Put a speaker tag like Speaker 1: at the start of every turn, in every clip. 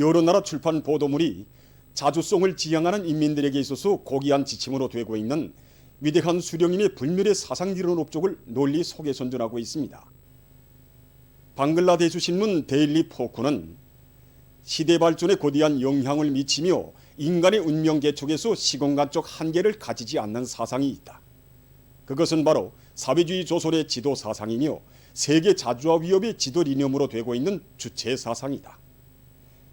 Speaker 1: 여러 나라 출판 보도물이 자주성을 지향하는 인민들에게 있어서 고귀한 지침으로 되고 있는 위대한 수령님의 불멸의 사상이론 업적을 널리 소개선전하고 있습니다. 방글라데시 신문 데일리 포크는 시대 발전에 거대한 영향을 미치며 인간의 운명 개척에서 시공간적 한계를 가지지 않는 사상이 있다. 그것은 바로 사회주의 조선의 지도 사상이며 세계 자주화 위협의 지도 이념으로 되고 있는 주체 사상이다.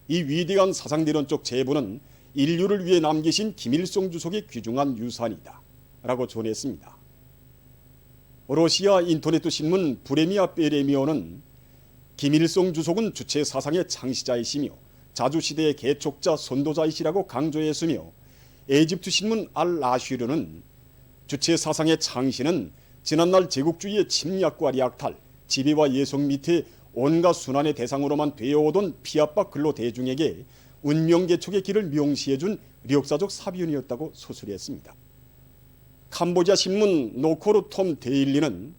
Speaker 1: 이 위대한 사상대론적 제보는 인류를 위해 남기신 김일성 주석의 귀중한 유산이다 라고 전했습니다. 러시아 인터넷 신문 브레미아 베레미오는 김일성 주석은 주체 사상의 창시자이시며 자주시대의 개척자 선도자이시라고 강조했으며 에집트 신문 알-라쉬르는 주체 사상의 창시는 지난날 제국주의의 침략과 약탈, 지배와 예성 밑에 온갖 순환의 대상으로만 되어오던 피압박 근로 대중에게 운명 개척의 길을 명시해준 역사적 사변이었다고 서술했습니다. 캄보디아 신문 노코르 톰 데일리는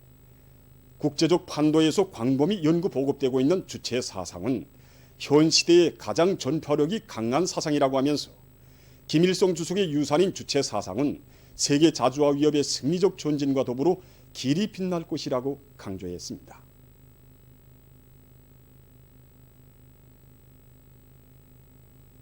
Speaker 1: 국제적 판도에서 광범위 연구 보급되고 있는 주체 사상은 현 시대의 가장 전파력이 강한 사상이라고 하면서 김일성 주석의 유산인 주체 사상은 세계 자주화 위협의 승리적 전진과 더불어 길이 빛날 것이라고 강조했습니다.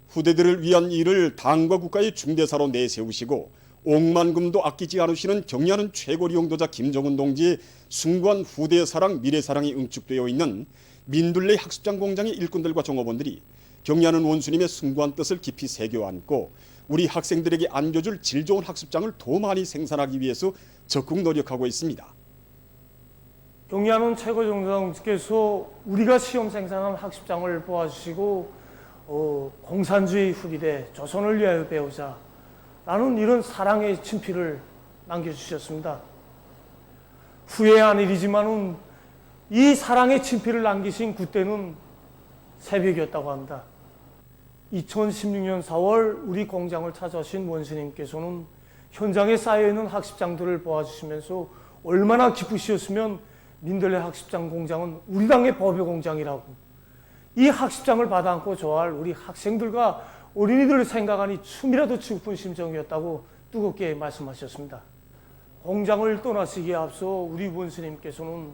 Speaker 1: 후대들을 위한 일을 당과 국가의 중대사로 내세우시고 억만금도 아끼지 않으시는 경의하는 최고리 용도자 김정은 동지의 숭고한 후대사랑 미래사랑이 응축되어 있는 민둘레 학습장 공장의 일꾼들과 종업원들이 경의하는 원수님의 숭고한 뜻을 깊이 새겨 안고 우리 학생들에게 안겨줄 질 좋은 학습장을 더 많이 생산하기 위해서 적극 노력하고 있습니다.
Speaker 2: 경의하는 최고정상께서 우리가 시험 생산한 학습장을 보아주시고 공산주의 후리대 조선을 위하여 배우자 라는 이런 사랑의 친필을 남겨주셨습니다. 후회한 일이지만은 이 사랑의 친필을 남기신 그때는 새벽이었다고 합니다. 2016년 4월 우리 공장을 찾아오신 원수님께서는 현장에 쌓여있는 학습장들을 보아주시면서 얼마나 기쁘시었으면 민들레 학습장 공장은 우리 당의 법의 공장이라고, 이 학습장을 받아안고 좋아할 우리 학생들과 어린이들을 생각하니 춤이라도 추고픈 심정이었다고 뜨겁게 말씀하셨습니다. 공장을 떠나시기에 앞서 우리 원수님께서는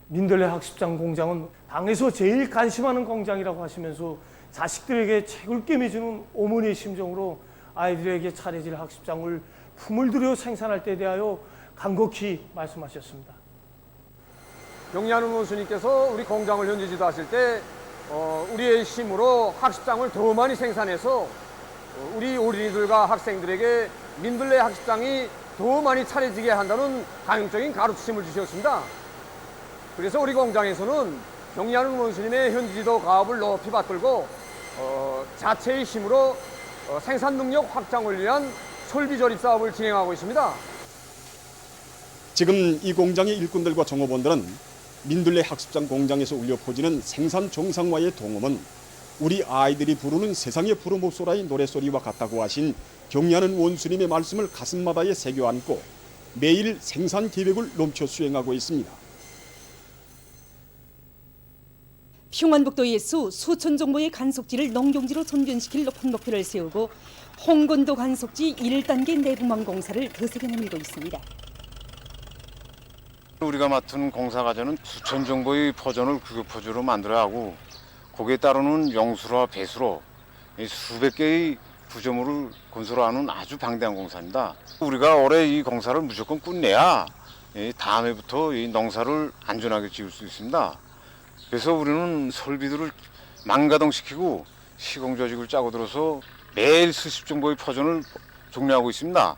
Speaker 2: 민들레 학습장 공장은 당에서 제일 관심하는 공장이라고 하시면서 자식들에게 책을 꿰매주는 어머니의 심정으로 아이들에게 차려질 학습장을 품을 들여 생산할 때 대하여 간곡히 말씀하셨습니다.
Speaker 3: 경의하는 원수님께서 우리 공장을 현재 지도하실 때 우리의 힘으로 학습장을 더 많이 생산해서 우리 어린이들과 학생들에게 민들레 학습장이 더 많이 차려지게 한다는 강력적인 가르침을 주셨습니다. 그래서 우리 공장에서는 경의하는 원수님의 현지지도 가업을 높이 받들고 자체의 힘으로 생산 능력 확장을 위한 설비 조립 사업을 진행하고 있습니다.
Speaker 1: 지금 이 공장의 일꾼들과 종업원들은 민들레 학습장 공장에서 울려 퍼지는 생산 정상화의 동음은 우리 아이들이 부르는 세상의 푸른 목소라의 노랫소리와 같다고 하신 경의하는 원수님의 말씀을 가슴마다에 새겨 안고 매일 생산 계획을 넘쳐 수행하고 있습니다.
Speaker 4: 평안북도에서 수천 정도의 간속지를 농경지로 전변시킬 높은 목표를 세우고 홍건도 간속지 1단계 내부망 공사를 거세게 내밀고 있습니다.
Speaker 5: 우리가 맡은 공사 과제는 수천 정도의 포전을 규격 포주로 만들어야 하고 거기에 따르는 영수로와 배수로 수백 개의 구조물을 건설하는 아주 방대한 공사입니다. 우리가 올해 이 공사를 무조건 끝내야 다음 해부터 이 농사를 안전하게 지을 수 있습니다. 그래서 우리는 설비들을 망가동시키고 시공 조직을 짜고 들어서 매일 수십 정도의 포전을 종료하고 있습니다.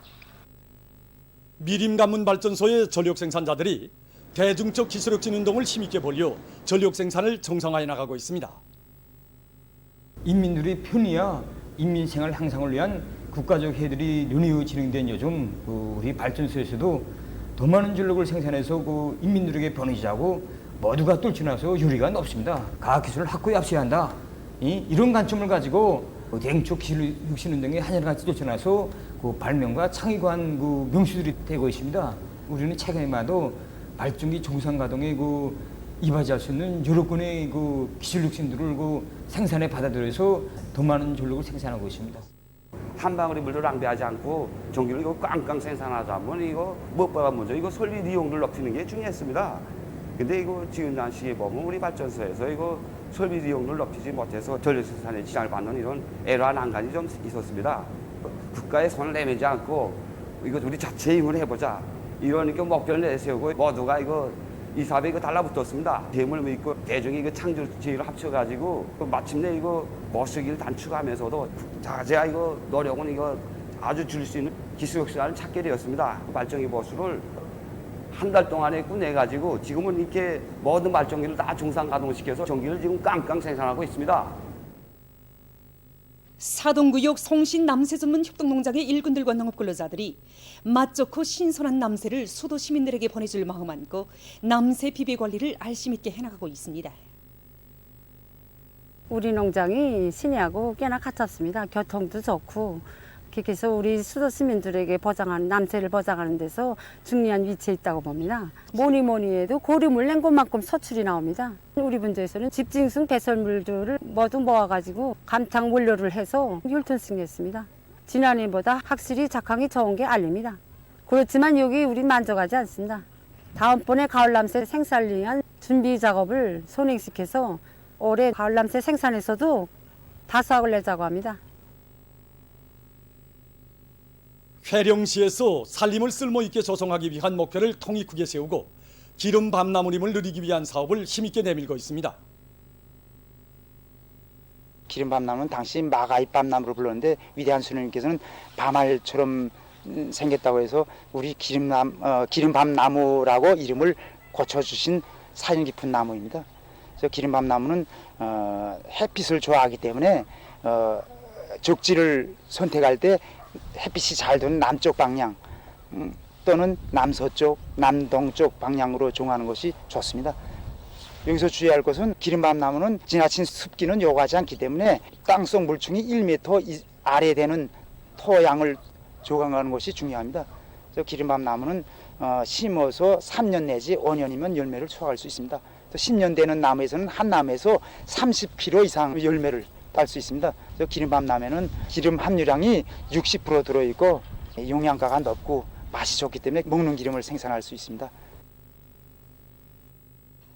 Speaker 6: 미림가문발전소의 전력 생산자들이 대중적 기술혁신 운동을 힘있게 벌여 전력 생산을 정상화해 나가고 있습니다.
Speaker 7: 인민들의 편의와 인민생활 향상을 위한 국가적 해들이 논의로 진행된 요즘 우리 발전소에서도 더 많은 전력을 생산해서 인민들에게 보내자고 모두가 뚫쳐나서 유리가 높습니다. 과학기술을 확고히 앞세워야 한다. 이런 관점을 가지고 대중적 기술혁신 운동에 한혈같이 뚫쳐나서 발명과 창의관 명수들이 되고 있습니다. 우리는 최근에 봐도 발전기 정상 가동의 이바지할 수 있는 여러 건의 그 기술 혁신들을 그 생산에 받아들여서 더 많은 전력을 생산하고 있습니다.
Speaker 8: 한 방울의 물도 낭비하지 않고 전기를 이거 꽝꽝 생산하자면 이거 무엇보다 먼저 이거 설비 이용률을 높이는 게 중요했습니다. 근데 이거 지금 당시에 보면 우리 발전소에서 이거 설비 이용률을 높이지 못해서 전력 생산에 지장을 받는 이런 애로와 난관이 좀 있었습니다. 국가에 손을 내밀지 않고 이거 우리 자체 힘을 해보자 이런 목표를 내세우고 모두가 이거 이 사업에 이거 달라붙었습니다. 대물 믿고 대중이 이거 창조지를 합쳐가지고 마침내 이거 모시기를 단축하면서도 자제가 이거 노력은 이거 아주 줄 수 있는 기술 혁신을 찾게 되었습니다. 발전기 보수를 한 달 동안에 꾸내가지고 지금은 이렇게 모든 발전기를 다 중상 가동시켜서 전기를 지금 깡깡 생산하고 있습니다.
Speaker 4: 사동구역 성신 남새 전문 협동농장의 일꾼들과 농업근로자들이 맛 좋고 신선한 남새를 수도 시민들에게 보내줄 마음 안고 남새 비배 관리를 알심 있게 해나가고 있습니다.
Speaker 9: 우리 농장이 시내하고 꽤나 가깝습니다. 교통도 좋고 그래서 우리 수도 시민들에게 남새를 보장하는 데서 중요한 위치에 있다고 봅니다. 뭐니 해도 고리물 낸 것만큼 소출이 나옵니다. 우리 분지에서는 집징순 배설물들을 모두 모아가지고 감탕 원료를 해서 율톤승했습니다. 지난해보다 확실히 작황이 좋은 게 알립니다. 그렇지만 여기 우리 만족하지 않습니다. 다음번에 가을남새 생산을 위한 준비 작업을 선행시켜서 올해 가을남새 생산에서도 다수확을 내자고 합니다.
Speaker 6: 회령시에서 산림을 쓸모있게 조성하기 위한 목표를 통이 크게 세우고 기름 밤나무림을 누리기 위한 사업을 힘있게 내밀고 있습니다.
Speaker 10: 기름밤나무는 당시 마가이 밤나무를 불렀는데 위대한 스님께서는 밤알처럼 생겼다고 해서 우리 기름밤나무라고 이름을 고쳐주신 사연 깊은 나무입니다. 그래서 기름밤나무는 햇빛을 좋아하기 때문에 적지를 선택할 때 햇빛이 잘 드는 남쪽 방향 또는 남서쪽, 남동쪽 방향으로 종하는 것이 좋습니다. 여기서 주의할 것은 기름밤나무는 지나친 습기는 요구하지 않기 때문에 땅속 물층이 1m 아래 되는 토양을 조각하는 것이 중요합니다. 그래서 기름밤나무는 심어서 3년 내지 5년이면 열매를 수확할 수 있습니다. 또 10년 되는 나무에서는 한 나무에서 30kg 이상 열매를 딸 수 있습니다. 그래서 기름밤나무에는 기름 함유량이 60% 들어있고 영양가가 높고 맛이 좋기 때문에 먹는 기름을 생산할 수 있습니다.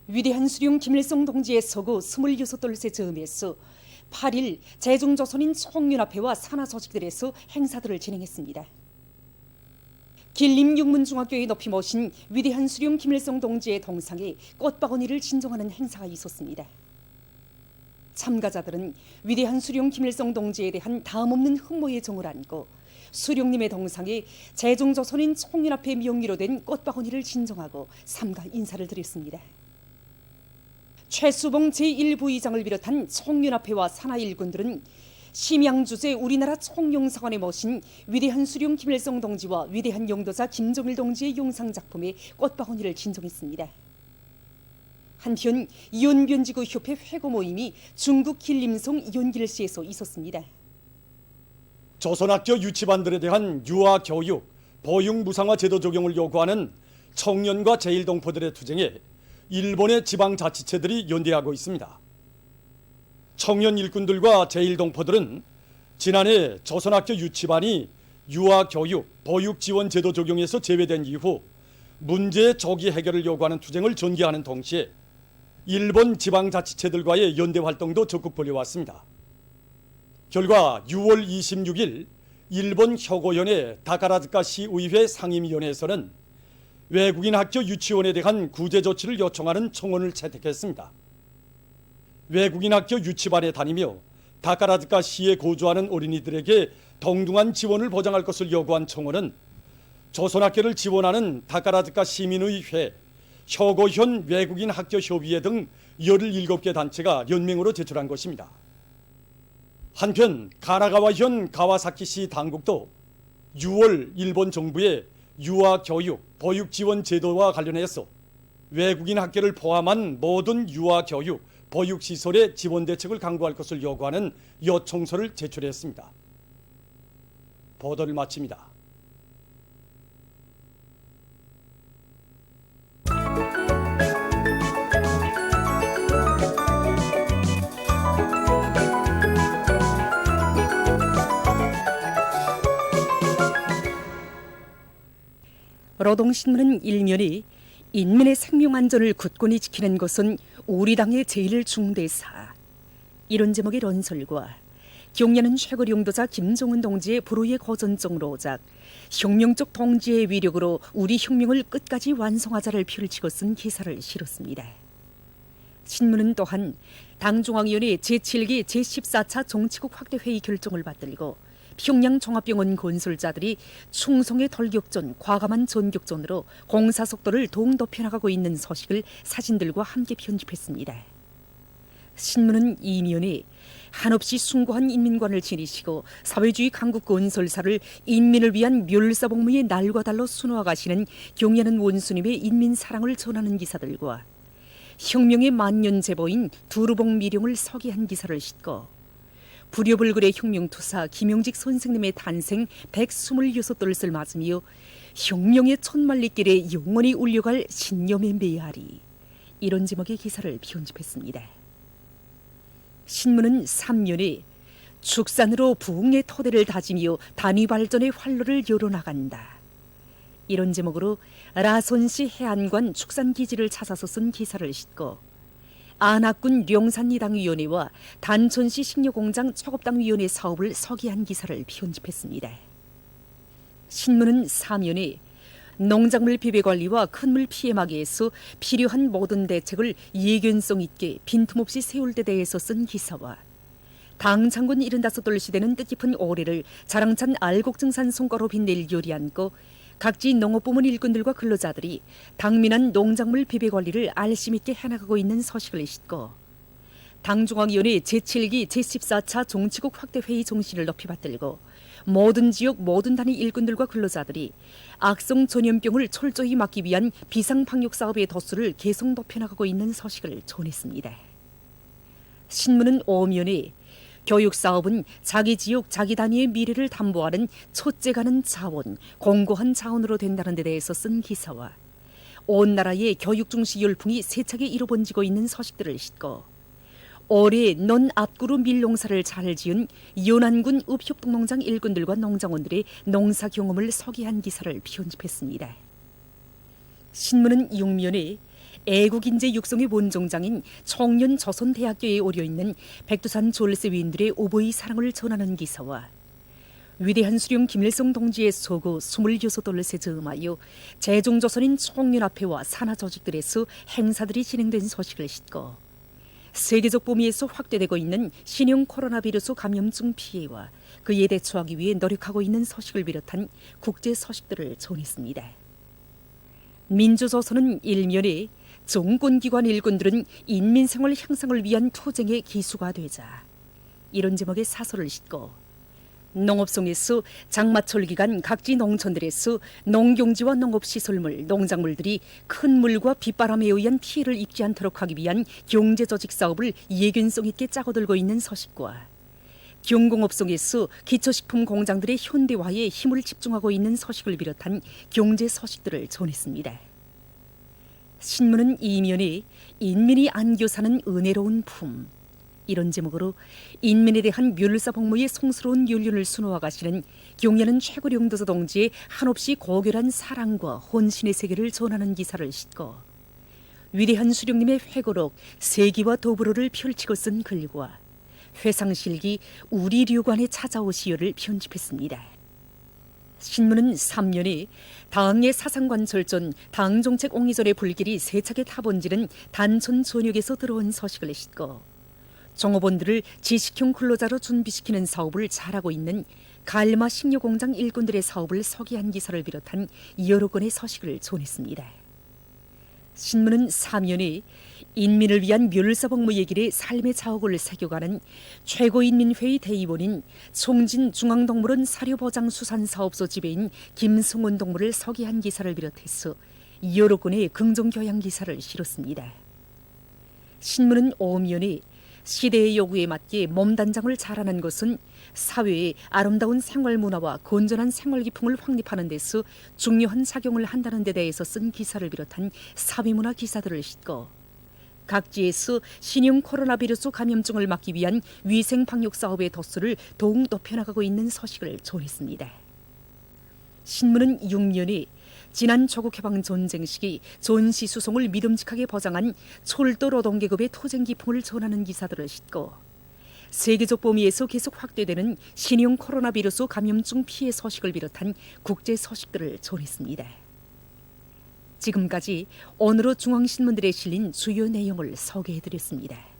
Speaker 4: 위대한 수령 김일성 동지의 서고 26돌째 즈음에서 8일 제중조선인 총연합회와 산하조직들에서 행사들을 진행했습니다. 길림육문중학교에 높이 모신 위대한 수령 김일성 동지의 동상에 꽃바구니를 진정하는 행사가 있었습니다. 참가자들은 위대한 수령 김일성 동지에 대한 다음없는 흠모의 정을 안고 수령님의 동상에 제중조선인 총연합회 명의로 된 꽃바구니를 진정하고 삼가 인사를 드렸습니다. 최수봉 제1부의장을 비롯한 총연합회와 산하일군들은 심양주제 우리나라 총영사관에 모신 위대한 수령 김일성 동지와 위대한 용도자 김정일 동지의 용상작품에 꽃바구니를 진정했습니다. 한편 연변지구 협회 회고 모임이 중국 길림성 연길시에서 있었습니다.
Speaker 6: 조선학교 유치반들에 대한 유아 교육, 보육 무상화 제도 적용을 요구하는 청년과 제1동포들의 투쟁에 일본의 지방자치체들이 연대하고 있습니다. 청년 일꾼들과 제1동포들은 지난해 조선학교 유치반이 유아 교육, 보육 지원 제도 적용에서 제외된 이후 문제의 조기 해결을 요구하는 투쟁을 전개하는 동시에 일본 지방자치체들과의 연대 활동도 적극 벌여왔습니다. 결과 6월 26일 일본 효고현의 다카라즈카 시의회 상임위원회에서는 외국인 학교 유치원에 대한 구제 조치를 요청하는 청원을 채택했습니다. 외국인 학교 유치반에 다니며 다카라즈카 시에 거주하는 어린이들에게 동등한 지원을 보장할 것을 요구한 청원은 조선학교를 지원하는 다카라즈카 시민의회, 효고현 외국인 학교 협의회 등 17개 단체가 연맹으로 제출한 것입니다. 한편 가나가와현 가와사키시 당국도 6월 일본 정부의 유아 교육, 보육 지원 제도와 관련해서 외국인 학교를 포함한 모든 유아 교육, 보육 시설의 지원 대책을 강구할 것을 요구하는 요청서를 제출했습니다. 보도를 마칩니다.
Speaker 4: 노동신문은 일면에 인민의 생명 안전을 굳건히 지키는 것은 우리 당의 제일 중대사. 이런 제목의 런설과 경야는 최고 용도자 김정은 동지의 불후의 거전정으로 오작 혁명적 동지의 위력으로 우리 혁명을 끝까지 완성하자를 펼치고 쓴 기사를 실었습니다. 신문은 또한 당중앙위원회 제7기 제14차 정치국 확대회의 결정을 받들고 평양 종합병원 건설자들이 충성의 돌격전, 과감한 전격전으로 공사 속도를 더욱 높여나가고 있는 소식을 사진들과 함께 편집했습니다. 신문은 이면에 한없이 숭고한 인민관을 지니시고 사회주의 강국 건설사를 인민을 위한 멸사복무의 날과 달로 순화가시는 경야는 원수님의 인민 사랑을 전하는 기사들과 혁명의 만년제보인 두루봉 미령을 서기한 기사를 싣고 불효불글의 혁명투사 김용직 선생님의 탄생 126돌을 맞으며 혁명의 천만리길에 영원히 울려갈 신념의 메아리, 이런 제목의 기사를 편집했습니다. 신문은 3년에 축산으로 부흥의 토대를 다지며 단위발전의 활로를 열어나간다, 이런 제목으로 라선시 해안관 축산기지를 찾아서 쓴 기사를 싣고 안학군 령산리당위원회와 단천시 식료공장 초급당위원회 사업을 서기한 기사를 편집했습니다. 신문은 3년에 농작물 비배관리와 큰물 피해 막이에서 필요한 모든 대책을 예견성 있게 빈틈없이 세울 때 대해서 쓴 기사와 당 창군 75돌 시대는 뜻깊은 올해를 자랑찬 알곡증산 성과로 빛낼 요리안고 각지 농업부문 일꾼들과 근로자들이 당민한 농작물 비배관리를 알심 있게 해나가고 있는 소식을 싣고 당중앙위원회 제7기 제14차 정치국 확대회의 정신을 높이 받들고 모든 지역 모든 단위 일꾼들과 근로자들이 악성 전염병을 철저히 막기 위한 비상방역사업의 도수를 계속 높여나가고 있는 소식을 전했습니다. 신문은 오면에 교육사업은 자기 지역 자기 단위의 미래를 담보하는 첫째가는 자원, 공고한 자원으로 된다는 데 대해서 쓴 기사와 온 나라의 교육 중시 열풍이 세차게 이루어지고 있는 소식들을 싣고 올해 넌 앞구로 밀농사를 잘 지은 연안군 읍협동농장 일꾼들과 농장원들의 농사 경험을 서기한 기사를 편집했습니다. 신문은 6면에 애국인재 육성의 원종장인 청년 조선대학교에 오려있는 백두산 졸세위인들의 오보의 사랑을 전하는 기사와 위대한 수령 김일성 동지의 소고 26돌렛에 저음하여 제종조선인 총연합회와 산하조직들에서 행사들이 진행된 소식을 싣고 세계적 범위에서 확대되고 있는 신형 코로나 비루스 감염증 피해와 그에 대처하기 위해 노력하고 있는 소식을 비롯한 국제 소식들을 전했습니다. 민주조선은 일면에 정권기관 일꾼들은 인민생활 향상을 위한 투쟁의 기수가 되자, 이런 제목의 사설을 싣고 농업성에서 장마철 기간 각지 농촌들에서 농경지와 농업시설물, 농작물들이 큰 물과 빗바람에 의한 피해를 입지 않도록 하기 위한 경제조직 사업을 예견성 있게 짜고들고 있는 소식과 경공업성에서 기초식품 공장들의 현대화에 힘을 집중하고 있는 소식을 비롯한 경제 소식들을 전했습니다. 신문은 이면에 인민이 안겨 사는 은혜로운 품, 이런 제목으로 인민에 대한 멸사복무의 송스러운 연륜을 수놓아 가시는 경야는 최고 용도자 동지의 한없이 고결한 사랑과 헌신의 세계를 전하는 기사를 싣고 위대한 수령님의 회고록 세기와 더불어를 펼치고 쓴 글과 회상실기 우리 류관에 찾아오시오를 편집했습니다. 신문은 3년에 당의 사상관철전, 당정책 옹이전의 불길이 세차게 타번지는 단천 전역에서 들어온 소식을 싣고 종업원들을 지식형 근로자로 준비시키는 사업을 잘하고 있는 갈마 식료공장 일꾼들의 사업을 서기한 기사를 비롯한 여러 건의 소식을 전했습니다. 신문은 3년에 인민을 위한 멸사복무 얘기의 삶의 자옥을 새겨가는 최고인민회의 대의원인 송진중앙동물원 사료보장수산사업소 지배인 김승원 동물을 서기한 기사를 비롯해서 여러 건의 긍정교양 기사를 실었습니다. 신문은 오면에 시대의 요구에 맞게 몸단장을 잘하는 것은 사회의 아름다운 생활문화와 건전한 생활기풍을 확립하는 데서 중요한 작용을 한다는 데 대해서 쓴 기사를 비롯한 사회문화 기사들을 싣고 각지에서 신형 코로나 비루스 감염증을 막기 위한 위생 방역 사업의 도수를 더욱 높여나가고 있는 소식을 전했습니다. 신문은 6년에 지난 조국 해방 전쟁 시기 전시 수송을 믿음직하게 보장한 철도 노동계급의 토쟁 기풍을 전하는 기사들을 싣고 세계적 범위에서 계속 확대되는 신형 코로나 비루스 감염증 피해 소식을 비롯한 국제 소식들을 전했습니다. 지금까지 오늘의 중앙신문들에 실린 주요 내용을 소개해드렸습니다.